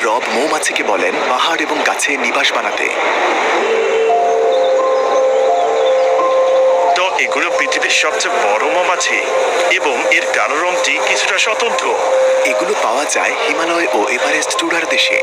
রব মৌমাছিকে বলেন পাহাড় এবং গাছে নিবাস বানাতে। তো এগুলো পৃথিবীর সবচেয়ে বড় মৌমাছি এবং এর কালো রংটি কিছুটা স্বতন্ত্র। এগুলো পাওয়া যায় হিমালয় ও এভারেস্ট চূড়ার দেশে।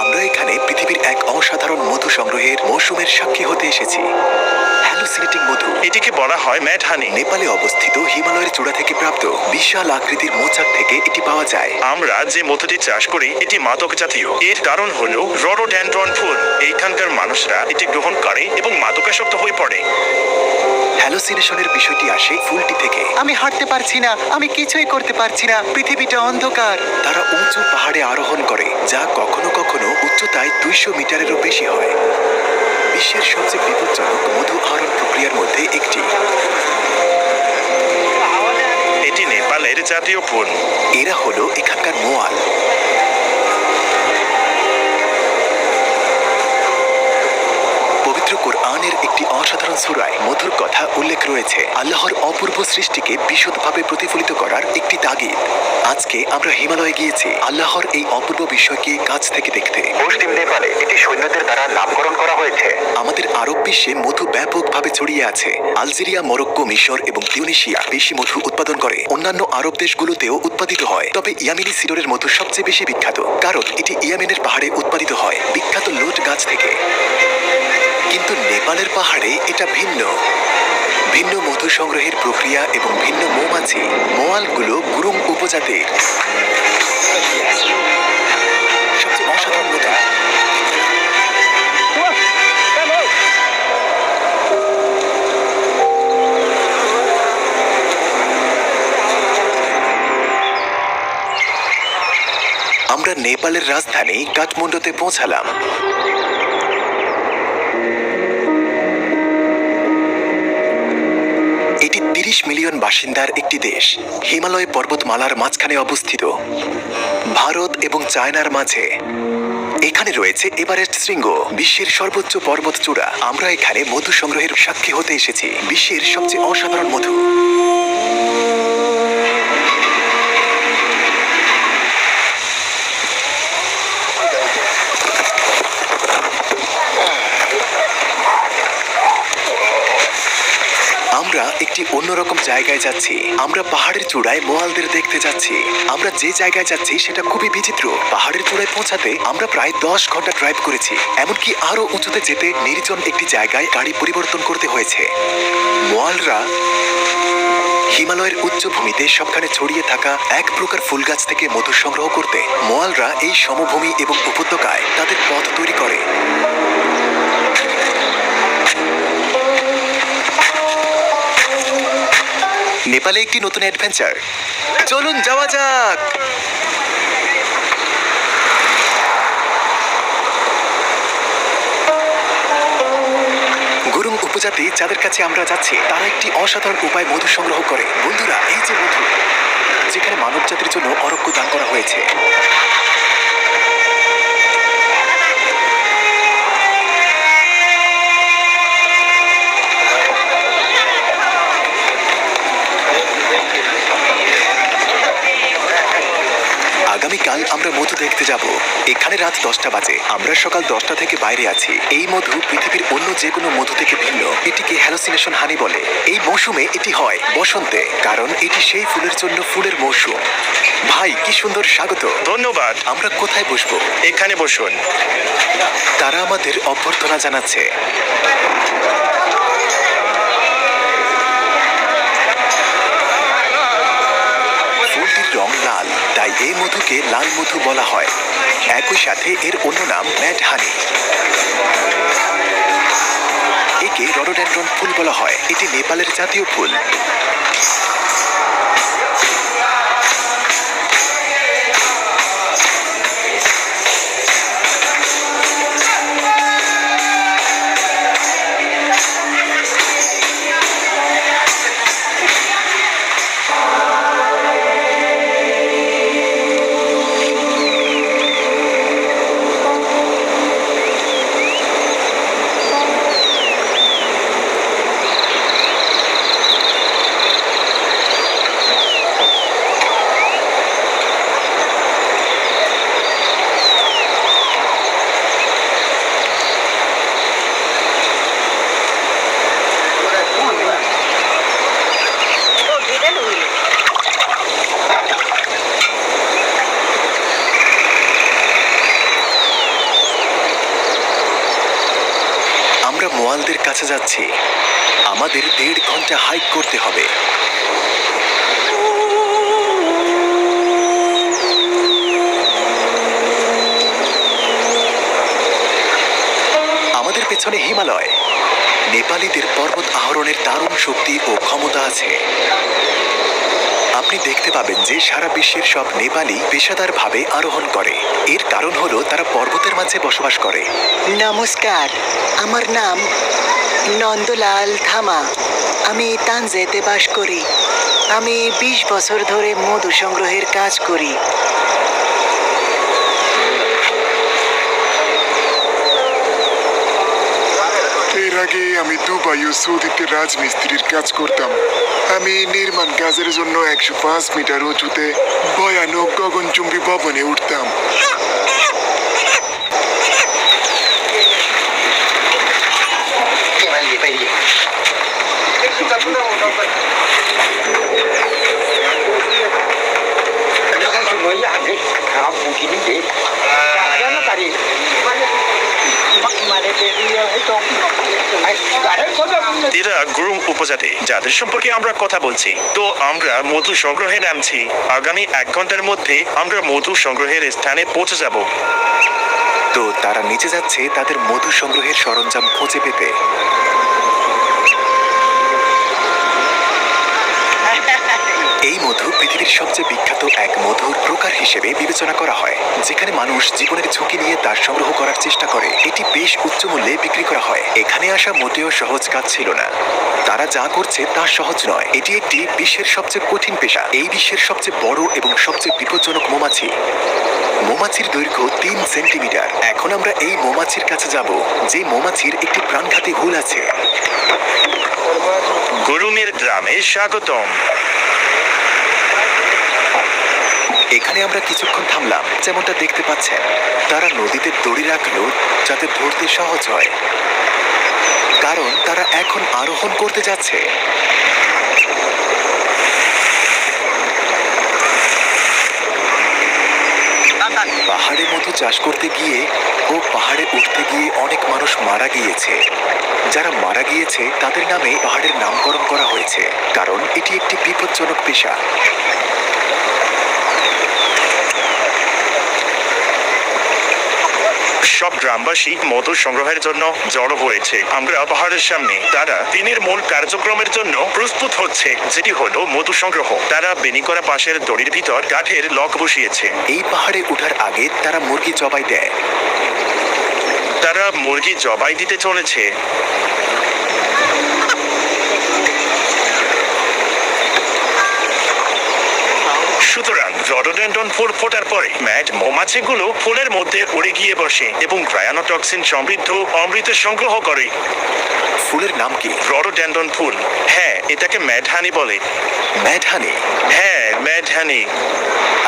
আমরা এখানে পৃথিবীর এক অসাধারণ মধু সংগ্রহের মৌসুমের সাক্ষী হতে এসেছি। হ্যালোসিনেটিং মধু, এটিকে বলা হয় ম্যাড হানি। নেপালে অবস্থিত হিমালয়ের চূড়া থেকে প্রাপ্ত বিশাল আকৃতির মৌচাক থেকে এটি পাওয়া যায়। আমরা যে মধুটি চাষ করি এটি মাদক জাতীয়। এর কারণ হলো রডোডেনড্রন ফুল। এইখানকার মানুষরা এটি গ্রহণ করে এবং মাদকাসক্ত হয়ে পড়ে। হ্যালোসিনেশনের বিষয়টি আসে ফুলটি থেকে। আমি হাঁটতে পারছি না, আমি কিছুই করতে পারছি না, পৃথিবীটা অন্ধকার। তারা উঁচু পাহাড়ে আরোহণ করে, যা কখনো কখনো উচ্চতায় 200 মিটারেরও বেশি হয়। বিশ্বের সবচেয়ে বিপজ্জনক মধু আহরণ প্রক্রিয়ার মধ্যে একটি। এটি নেপালের জাতীয় ফুল। এরা হলো এখানকার মোয়াল। পবিত্র কোরআনের একটি অসাধারণ সূরায় মধুর কথা উল্লেখ রয়েছে, আল্লাহর অপূর্ব সৃষ্টিকে বিশদভাবে প্রতিফলিত করার একটি তাগিদ। আজকে আমরা হিমালয়ে গিয়েছি আল্লাহর এই অপূর্ব বিষয়কে কাছ থেকে দেখতে। পশ্চিম নেপালে এটি সৈন্যদের দ্বারা নামকরণ করা হয়েছে। আমাদের আরব বিশ্বে মধু ব্যাপকভাবে ছড়িয়ে আছে। আলজেরিয়া, মরক্কো, মিশর এবং তিউনিসিয়া বেশি মধু উৎপাদন করে। অন্যান্য আরব দেশগুলোতেও উৎপাদিত হয়, তবে ইয়ামিনী সিডরের মধু সবচেয়ে বেশি বিখ্যাত, কারণ এটি ইয়ামেনের পাহাড়ে উৎপাদিত হয় বিখ্যাত লোট গাছ থেকে। কিন্তু নেপালের পাহাড়ে এটা ভিন্ন। ভিন্ন মধু সংগ্রহের প্রক্রিয়া এবং ভিন্ন মৌমাছি। মোয়ালগুলো গুরুং উপজাতির সবচেয়ে অসাধারণ মধু। আমরা নেপালের রাজধানী কাঠমান্ডুতে পৌঁছালাম। এটি 30 মিলিয়ন বাসিন্দার একটি দেশ, হিমালয় পর্বতমালার মাঝখানে অবস্থিত, ভারত এবং চায়নার মাঝে। এখানে রয়েছে এভারেস্ট শৃঙ্গ, বিশ্বের সর্বোচ্চ পর্বত চূড়া। আমরা এখানে মধু সংগ্রহের সাক্ষী হতে এসেছি, বিশ্বের সবচেয়ে অসাধারণ মধু। আমরা একটি অন্যরকম জায়গায় যাচ্ছি। আমরা পাহাড়ের চূড়ায় মোয়ালদের দেখতে যাচ্ছি। আমরা যে জায়গায় যাচ্ছি সেটা খুবই বিচিত্র। পাহাড়ের চূড়ায় পৌঁছাতে আমরা প্রায় 10 ঘন্টা ড্রাইভ করেছি। এমনকি আরো উঁচুতে যেতে নির্জন একটি জায়গায় গাড়ি পরিবর্তন করতে হয়েছে। মোয়ালরা হিমালয়ের উচ্চভূমিতে সবখানে ছড়িয়ে থাকা এক প্রকার ফুল গাছ থেকে মধু সংগ্রহ করতে মোয়ালরা এই সমভূমি এবং উপত্যকায় তাদের পথ তৈরি করে। নেপালে একটি নতুন অ্যাডভেঞ্চার, চলুন যাওয়া যাক। গুরুং উপজাতি যাদের কাছে আমরা যাচ্ছি, তারা একটি অসাধারণ উপায় মধু সংগ্রহ করে। বন্ধুরা, এই যে মধু, যেখানে মানব জাতির জন্য অরক্য দান করা হয়েছে। আগামীকাল আমরা মধু দেখতে যাব। এখানে রাত 10টা বাজে। আমরা সকাল 10টা থেকে বাইরে আছি। এই মধু পৃথিবীর অন্য যে কোনো মধু থেকে ভিন্ন। এটিকে হ্যালোসিনেশন হানি বলে। এই মৌসুমে এটি হয় বসন্তে, কারণ এটি সেই ফুলের জন্য ফুলের মৌসুম। ভাই, কি সুন্দর স্বাগত। ধন্যবাদ। আমরা কোথায় বসবো? এখানে বসুন। তারা আমাদের অভ্যর্থনা জানাচ্ছে। ফুলটির রং লাল, তাই এই মধুকে লাল মধু বলা হয়। একই সাথে এর অন্য নাম ম্যাড হানি। একে রডোডেনড্রন ফুল বলা হয়। এটি নেপালের জাতীয় ফুল। কাছে যাচ্ছি। আমাদের 1.5 ঘন্টা হাইক করতে হবে। আমাদের পেছনে হিমালয়। নেপালিদের পর্বত আরোহণের দারুণ শক্তি ও ক্ষমতা আছে। আপনি দেখতে পাবেন যে সারা বিশ্বের সব নেপালি পেশাদারভাবে আরোহণ করে। এর কারণ হলো তারা পর্বতের মাঝে বসবাস করে। নমস্কার, আমার নাম নন্দলাল ধামা। আমি তানজেতে বাস করি। আমি 20 বছর ধরে মধু সংগ্রহের কাজ করি। এর আগে আমি দুবাই ও সৌদিতে রাজমিস্ত্রির কাজ করতাম। আমি নির্মাণ কাজের জন্য 105 মিটার উঁচুতে ভয়ানক গগনচুম্বী ভবনে উঠতাম। এরা গ্রুম উপজাতি, যাদের সম্পর্কে আমরা কথা বলছি। তো আমরা মধু সংগ্রহে নামছি। আগামী 1 ঘন্টার মধ্যে আমরা মধু সংগ্রহের স্থানে পৌঁছে যাব। তো তারা নিচে যাচ্ছে তাদের মধু সংগ্রহের সরঞ্জাম খুঁজে পেতে। এই মধু পৃথিবীর সবচেয়ে বিখ্যাত এক মধুর প্রকার হিসেবে বিবেচনা করা হয়, যেখানে মানুষ জীবনের ঝুঁকি নিয়ে তার সংগ্রহ করার চেষ্টা করে। এটি বেশ উচ্চ মূল্যে বিক্রি করা হয়। এখানে আসা মোটেও সহজ কাজ ছিল না। তারা যা করছে তা সহজ নয়। এটি একটি বিশ্বের সবচেয়ে কঠিন পেশা। এই বিশ্বের সবচেয়ে বড় এবং সবচেয়ে বিপজ্জনক মৌমাছি। মৌমাছির দৈর্ঘ্য 3 সেন্টিমিটার। এখন আমরা এই মৌমাছির কাছে যাব, যে মৌমাছির একটি প্রাণঘাতী হুল আছে। গরুমের গ্রামে স্বাগতম। এখানে আমরা কিছুক্ষণ থামলাম। যেমনটা দেখতে পাচ্ছেন, তারা নদীতে দড়ি রাখলো যাতে ধরতে সহজ হয়, কারণ তারা এখন আরোহণ করতে যাচ্ছে। পাহাড়ে মধু চাষ করতে গিয়ে ও পাহাড়ে উঠতে গিয়ে অনেক মানুষ মারা গিয়েছে। যারা মারা গিয়েছে তাদের নামে পাহাড়ের নামকরণ করা হয়েছে, কারণ এটি একটি বিপজ্জনক পেশা। সব গ্রামবাসী মধু সংগ্রহের জন্য জড়ো হয়েছে। আমরা পাহাড়ের সামনে। তারা দিনের মূল কার্যক্রমের জন্য প্রস্তুত হচ্ছে, যেটি হলো মধু সংগ্রহ। তারা বেনি করা বাঁশের দড়ির ভিতর কাঠের লক বসিয়েছে। এই পাহাড়ে ওঠার আগে তারা মুরগি জবাই দেয়। তারা মুরগি জবাই দিতে চলেছে। সুতরাং রডোডেন্ড্রন ফুল ফোটার পরে ম্যাড মৌমাছিগুলো ফুলের মধ্যে উড়ে গিয়ে বসে এবং ক্রায়ানোটক্সিন সমৃদ্ধ অমৃত সংগ্রহ করে। ফুলের নাম কি? রডোডেন্ড্রন ফুল। হ্যাঁ, এটাকে ম্যাড হানি বলে। ম্যাড হানি? হ্যাঁ, ম্যাড হানি।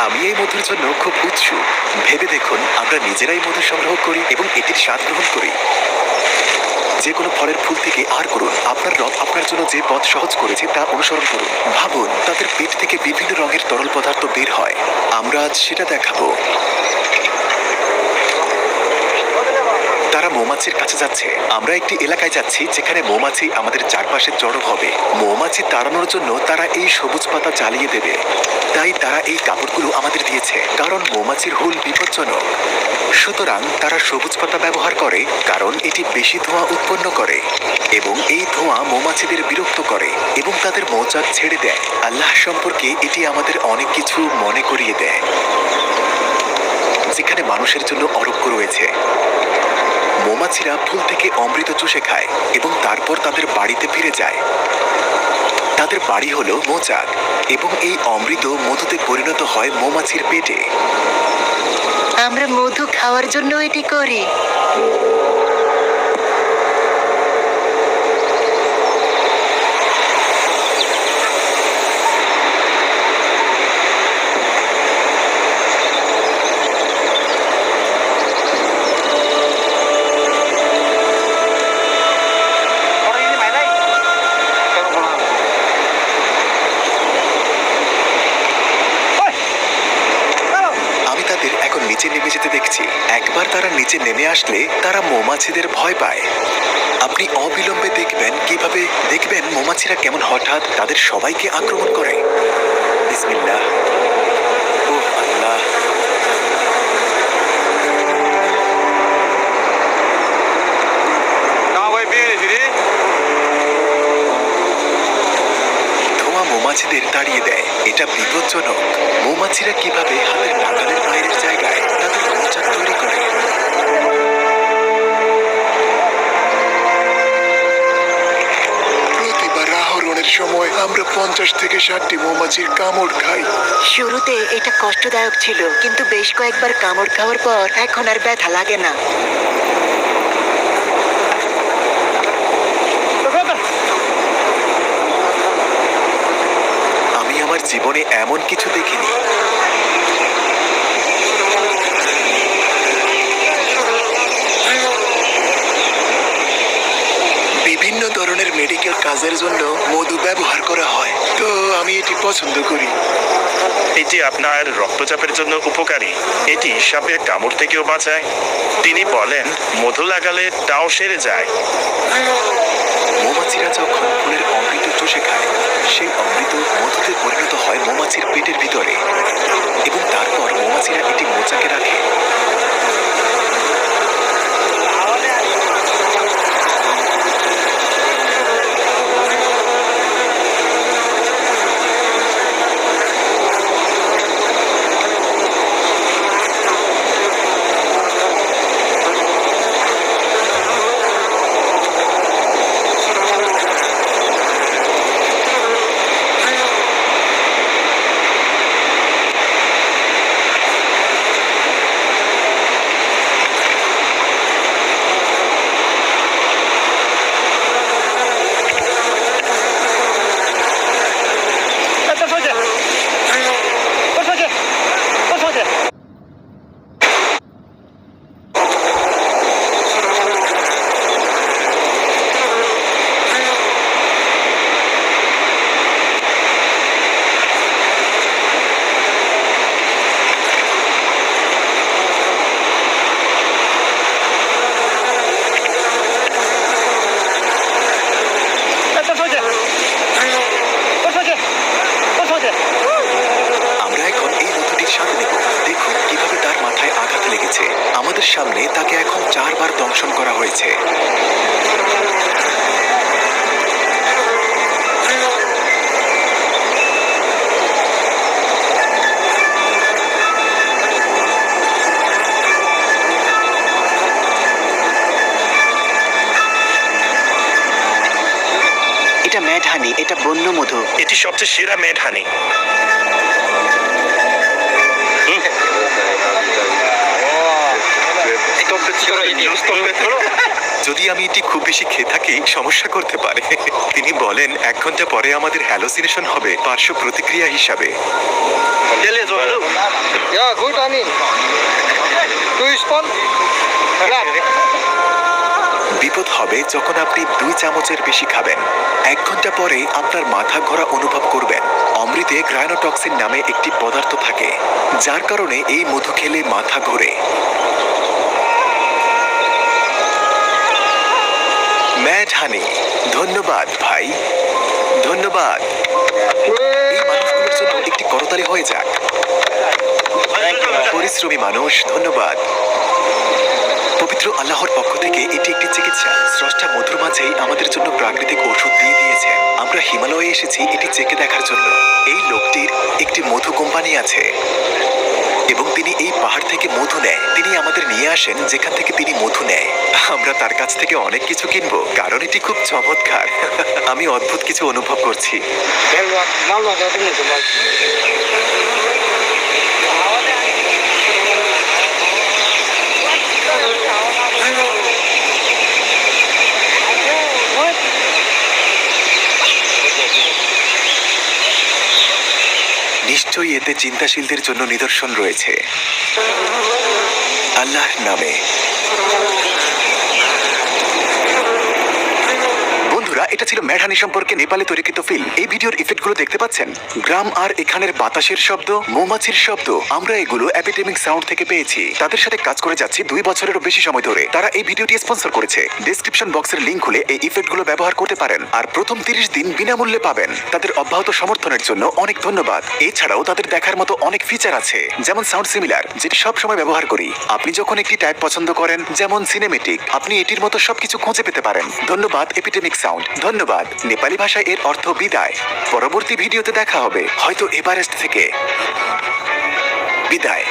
আমি এই মধুর জন্য খুব উৎসুক। ভেবে দেখুন, আমরা নিজেরাই মধু সংগ্রহ করি এবং এটির স্বাদ গ্রহণ করি। যে কোনো ফলের ফুল থেকে আহার করুন। আপনার রব আপনার জন্য যে পথ সহজ করেছে তা অনুসরণ করুন। ভাবুন, তাদের পেট থেকে বিভিন্ন রঙের তরল পদার্থ বের হয়। আমরা আজ সেটা দেখাবো। তারা মৌমাছির কাছে যাচ্ছে। আমরা একটি এলাকায় যাচ্ছি যেখানে মৌমাছি আমাদের চারপাশে জড়ো হবে। মৌমাছি তাড়ানোর জন্য তারা এই সবুজ পাতা জ্বালিয়ে দেবে। তাই তারা এই কাপড়গুলো আমাদের দিয়েছে, কারণ মৌমাছির হুল বিপজ্জনক। সুতরাং তারা সবুজ পাতা ব্যবহার করে, কারণ এটি বেশি ধোঁয়া উৎপন্ন করে এবং এই ধোঁয়া মৌমাছিদের বিরক্ত করে এবং তাদের মৌচাক ছেড়ে দেয়। আল্লাহ সম্পর্কে এটি আমাদের অনেক কিছু মনে করিয়ে দেয়, যেখানে মানুষের জন্য অরোগ্য রয়েছে। মৌমাছিরা ফুল থেকে অমৃত চুষে খায় এবং তারপর তাদের বাড়িতে ফিরে যায়। তাদের বাড়ি হলো মৌচাক এবং এই অমৃত মধুতে পরিণত হয় মৌমাছির পেটে। আমরা মধু খাওয়ার জন্য এটি করি। নিচে নেমে যেতে দেখছি। একবার তারা নিচে নেমে আসলে তারা মৌমাছিদের ভয় পায়। আপনি অবিলম্বে দেখবেন মৌমাছিরা কেমন হঠাৎ তাদের সবাইকে আক্রমণ করে। বিসমিল্লাহ। ও আল্লাহ। ধোঁয়া মৌমাছিদের তাড়িয়ে দেয়, এটা বিপজ্জনক। মৌমাছিরা কিভাবে হাতের নাগালের বাইরের জায়গায় তাদের মৌচাক তৈরি করে। প্রতিবার আহরণের সময় আমরা 50 থেকে 60টি মৌমাছির কামড় খাই। শুরুতে এটা কষ্টদায়ক ছিল, কিন্তু বেশ কয়েকবার কামড় খাওয়ার পর এখন আর ব্যথা লাগে না। আমি আমার জীবনে এমন কিছু দেখিনি। বিভিন্ন ধরনের মেডিকেল কাজের জন্য মধু ব্যবহার করা হয়, তো আমি এটি পছন্দ করি। এটি আপনার রক্তচাপের জন্য উপকারী। এটি সাপের কামড় থেকেও বাঁচায়। তিনি বলেন মধু লাগালে তাও সেরে যায়। মৌমাছিরা যখন ফুলের অমৃত চষে খায়, সেই অমৃত মধুতে পরিণত হয় মৌমাছির পেটের ভিতরে, এবং তারপর মৌমাছিরা এটি মোচাকে রাখে। আমরা এখন এই মধুটির স্বাদ নেব। দেখুন কিভাবে তার মাথায় আঘাত লেগেছে। আমাদের সামনে তাকে এখন 4 বার দংশন করা হয়েছে। এটা ম্যাড হানি, এটা বন্য মধু। এটি সবচেয়ে সেরা মেড হানি। যদি আমি এটি খুব বেশি খেয়ে থাকি সমস্যা করতে পারে। তিনি বলেন 1 ঘন্টা পরে আমাদের হ্যালোসিনেশন হবে পার্শ্ব প্রতিক্রিয়া হিসাবে। Ja, gut, Armin. Du Spon? Ja. বিপদ হবে যখন আপনি 2 চামচের বেশি খাবেন। 1 ঘন্টা পরে আপনার মাথা ঘোরা অনুভব করবেন। অমৃতে গ্রাইনোটক্সিন নামে একটি পদার্থ থাকে, যার কারণে এই মধু খেলে মাথা ঘোরে। ম্যাড হানি, ধন্যবাদ ভাই, ধন্যবাদ। এই মানুষগুলোর জন্য একটি করতালি হয়ে যাক। পরিশ্রমী মানুষ, ধন্যবাদ। পবিত্র আল্লাহর পক্ষ থেকে এটি একটি চিকিৎসা। স্রষ্টা মধুর মাঝেই আমাদের জন্য প্রাকৃতিক ওষুধ দিয়ে দিয়েছে। আমরা হিমালয়ে এসেছি এটি চেকে দেখার জন্য। এই লোকটির একটি মধু কোম্পানি আছে এবং তিনি এই পাহাড় থেকে মধু নেয়। তিনি আমাদের নিয়ে আসেন যেখান থেকে তিনি মধু নেয়। আমরা তার কাছ থেকে অনেক কিছু কিনবো, কারণ এটি খুব চমৎকার। আমি অদ্ভুত কিছু অনুভব করছি। নিশ্চয়ই এতে চিন্তাশীলদের জন্য নিদর্শন রয়েছে। আল্লাহর নামে। বন্ধুরা, এটা ছিল মেঢানি সম্পর্কে নেপালে তৈরিকৃত ফিল্ম। এই ভিডিওর ইফেক্টগুলো দেখতে পাচ্ছেন, গ্রাম আর এখানের বাতাসের শব্দ, মৌমাছির শব্দ, আমরা এগুলো এপিডেমিক সাউন্ড থেকে পেয়েছি। তাদের সাথে কাজ করে যাচ্ছি 2 বছরেরও বেশি সময় ধরে। তারা এই ভিডিওটি স্পন্সর করেছে। ডেসক্রিপশন বক্সের লিংক খুলে এই ইফেক্টগুলো ব্যবহার করতে পারেন আর প্রথম 30 দিন বিনামূল্যে পাবেন। তাদের অব্যাহত সমর্থনের জন্য অনেক ধন্যবাদ। এছাড়াও তাদের দেখার মতো অনেক ফিচার আছে, যেমন সাউন্ড সিমিলার, যেটি সব সময় ব্যবহার করি। আপনি যখন একটি টাইপ পছন্দ করেন, যেমন সিনেমেটিক, আপনি এটির মতো সবকিছু খুঁজে পেতে পারেন। ধন্যবাদ এপিডেমিক সাউন্ড। ধন্যবাদ। নেপালি ভাষায় এর অর্থ বিদায়। পরবর্তী ভিডিওতে দেখা হবে, হয়তো এভারেস্ট থেকে। বিদায়।